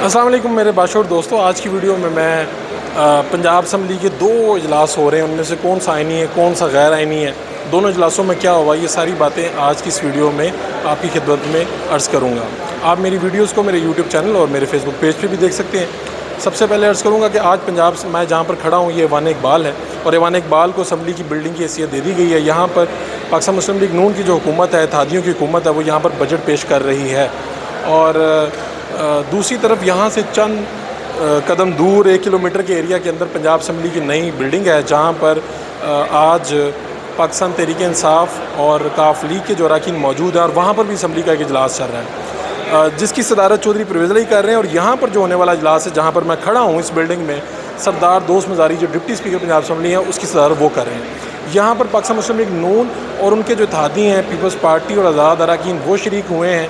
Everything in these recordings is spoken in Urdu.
السلام علیکم میرے باشعور دوستوں، آج کی ویڈیو میں پنجاب اسمبلی کے 2 اجلاس ہو رہے ہیں، ان میں سے کون سا آئینی ہے کون سا غیر آئینی ہے، دونوں اجلاسوں میں کیا ہوا، یہ ساری باتیں آج کی اس ویڈیو میں آپ کی خدمت میں عرض کروں گا۔ آپ میری ویڈیوز کو میرے یوٹیوب چینل اور میرے فیس بک پیج پہ بھی دیکھ سکتے ہیں۔ سب سے پہلے عرض کروں گا کہ آج پنجاب میں جہاں پر کھڑا ہوں یہ ایوان اقبال ہے، اور ایوان اقبال کو اسمبلی کی بلڈنگ کی حیثیت دے دی گئی ہے۔ یہاں پر پاکستان مسلم لیگ نون کی جو حکومت ہے، اتحادیوں کی حکومت ہے، وہ یہاں پر بجٹ پیش کر رہی ہے، اور دوسری طرف یہاں سے چند قدم دور 1 کلومیٹر کے ایریا کے اندر پنجاب اسمبلی کی نئی بلڈنگ ہے، جہاں پر آج پاکستان تحریک انصاف اور کاف لیگ کے جو اراکین موجود ہیں، اور وہاں پر بھی اسمبلی کا ایک اجلاس چل رہا ہے، جس کی صدارت چودھری پرویز علی کر رہے ہیں۔ اور یہاں پر جو ہونے والا اجلاس ہے، جہاں پر میں کھڑا ہوں اس بلڈنگ میں، سردار دوست مزاری جو ڈپٹی اسپیکر پنجاب اسمبلی ہیں، اس کی صدارت وہ کر رہے ہیں۔ یہاں پر پاکستان مسلم لیگ نون اور ان کے جو اتحادی ہیں، پیپلز پارٹی اور آزاد اراکین، وہ شریک ہوئے ہیں۔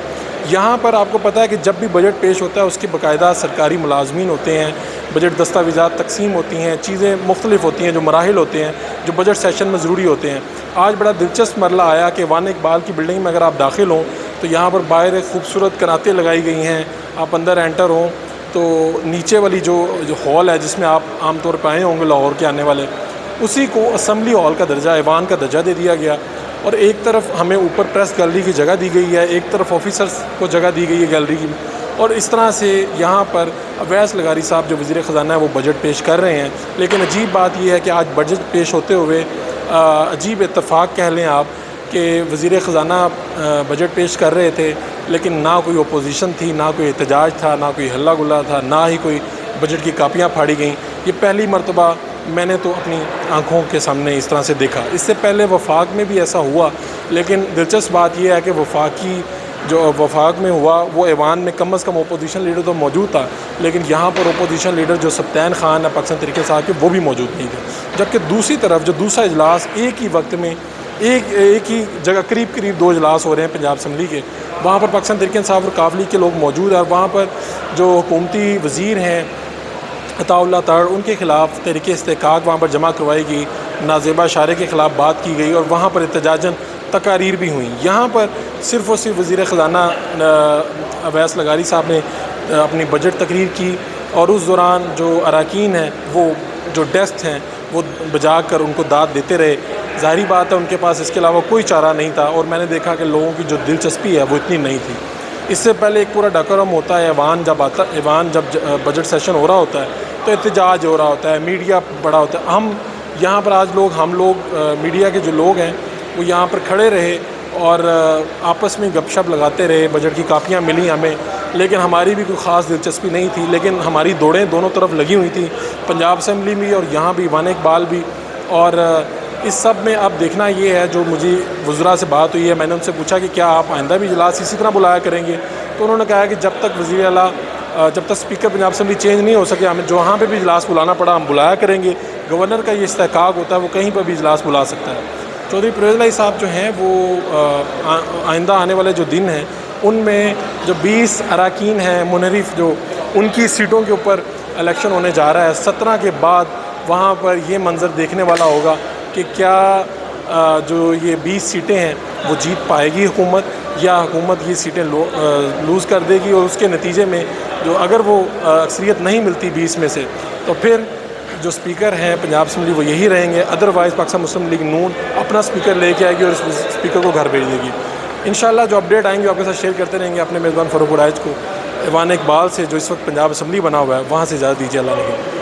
یہاں پر آپ کو پتہ ہے کہ جب بھی بجٹ پیش ہوتا ہے، اس کے باقاعدہ سرکاری ملازمین ہوتے ہیں، بجٹ دستاویزات تقسیم ہوتی ہیں، چیزیں مختلف ہوتی ہیں، جو مراحل ہوتے ہیں جو بجٹ سیشن میں ضروری ہوتے ہیں۔ آج بڑا دلچسپ مرحلہ آیا کہ ایوان اقبال کی بلڈنگ میں اگر آپ داخل ہوں تو یہاں پر باہر ایک خوبصورت کناتیں لگائی گئی ہیں، آپ اندر انٹر ہوں تو نیچے والی جو ہال ہے، جس میں آپ عام طور پہ آئے ہوں گے لاہور کے آنے والے، اسی کو اسمبلی ہال کا درجہ، ایوان کا درجہ دے دیا گیا، اور ایک طرف ہمیں اوپر پریس گیلری کی جگہ دی گئی ہے، ایک طرف آفیسرز کو جگہ دی گئی ہے گیلری کی، اور اس طرح سے یہاں پر اویس لغاری صاحب جو وزیر خزانہ ہے وہ بجٹ پیش کر رہے ہیں۔ لیکن عجیب بات یہ ہے کہ آج بجٹ پیش ہوتے ہوئے عجیب اتفاق کہہ لیں آپ کہ وزیر خزانہ بجٹ پیش کر رہے تھے، لیکن نہ کوئی اپوزیشن تھی، نہ کوئی احتجاج تھا، نہ کوئی ہلا گلا تھا، نہ ہی کوئی بجٹ کی کاپیاں پھاڑی گئیں۔ یہ پہلی مرتبہ میں نے تو اپنی آنکھوں کے سامنے اس طرح سے دیکھا۔ اس سے پہلے وفاق میں بھی ایسا ہوا، لیکن دلچسپ بات یہ ہے کہ وفاق میں ہوا وہ ایوان میں کم از کم اپوزیشن لیڈر تو موجود تھا، لیکن یہاں پر اپوزیشن لیڈر جو سبطین خان ہے پاکستان تحریک انصاف کے، وہ بھی موجود نہیں تھے۔ جبکہ دوسری طرف جو دوسرا اجلاس ایک ہی وقت میں ایک ہی جگہ قریب 2 اجلاس ہو رہے ہیں پنجاب اسمبلی کے، وہاں پر پاکستان تحریک انصاف اور کاف لیگ کے لوگ موجود ہیں، اور وہاں پر جو حکومتی وزیر ہیں عطاء اللہ تڑ، ان کے خلاف تحریک استحقاق وہاں پر جمع کروائی گئی، نازیبہ اشارے کے خلاف بات کی گئی، اور وہاں پر احتجاجاً تقاریر بھی ہوئیں۔ یہاں پر صرف اور صرف وزیر خزانہ اویس لغاری صاحب نے اپنی بجٹ تقریر کی، اور اس دوران جو اراکین ہیں، وہ جو ڈیسک ہیں، وہ بجا کر ان کو داد دیتے رہے۔ ظاہری بات ہے ان کے پاس اس کے علاوہ کوئی چارہ نہیں تھا، اور میں نے دیکھا کہ لوگوں کی جو دلچسپی ہے وہ اتنی نہیں تھی۔ اس سے پہلے ایک پورا ڈیکورم ہوتا ہے، ایوان جب بجٹ سیشن ہو رہا ہوتا ہے تو احتجاج ہو رہا ہوتا ہے، میڈیا بڑا ہوتا ہے۔ ہم یہاں پر آج ہم لوگ میڈیا کے جو لوگ ہیں وہ یہاں پر کھڑے رہے اور آپس میں گپ شپ لگاتے رہے، بجٹ کی کاپیاں ملیں ہمیں، لیکن ہماری بھی کوئی خاص دلچسپی نہیں تھی، لیکن ہماری دوڑیں دونوں طرف لگی ہوئی تھیں، پنجاب اسمبلی بھی اور یہاں بھی ایوان اقبال بھی۔ اور اس سب میں اب دیکھنا یہ ہے، جو مجھے وزراء سے بات ہوئی ہے، میں نے ان سے پوچھا کہ کیا آپ آئندہ بھی اجلاس اسی طرح بلایا کریں گے، تو انہوں نے کہا کہ جب تک وزیر اعلیٰ جب تک اسپیکر پنجاب اسمبلی چینج نہیں ہو سکے، ہمیں جہاں پہ بھی اجلاس بلانا پڑا ہم بلایا کریں گے۔ گورنر کا یہ استحقاق ہوتا ہے، وہ کہیں پر بھی اجلاس بلا سکتا ہے۔ چودھری پرویز علی صاحب جو ہیں وہ آئندہ آنے والے جو دن ہیں ان میں جو 20 اراکین ہیں منحرف، جو ان کی سیٹوں کے اوپر الیکشن ہونے جا رہا ہے 17 کے بعد، وہاں پر یہ منظر دیکھنے والا ہوگا کہ کیا جو یہ 20 سیٹیں ہیں وہ جیت پائے گی حکومت، یا حکومت یہ سیٹیں لوز کر دے گی، اور اس کے نتیجے میں جو اگر وہ اکثریت نہیں ملتی 20 میں سے، تو پھر جو اسپیکر ہیں پنجاب اسمبلی وہ یہی رہیں گے، ادروائز پاکستان مسلم لیگ نون اپنا اسپیکر لے کے آئے گی اور اس اسپیکر کو گھر بھیج دے گی۔ انشاءاللہ جو اپڈیٹ آئیں گے آپ کے ساتھ شیئر کرتے رہیں گے۔ اپنے میزبان فاروق الرائج کو ایوان اقبال سے، جو اس وقت پنجاب اسمبلی بنا ہوا ہے، وہاں سے اجازت دیجیے۔ اللہ نے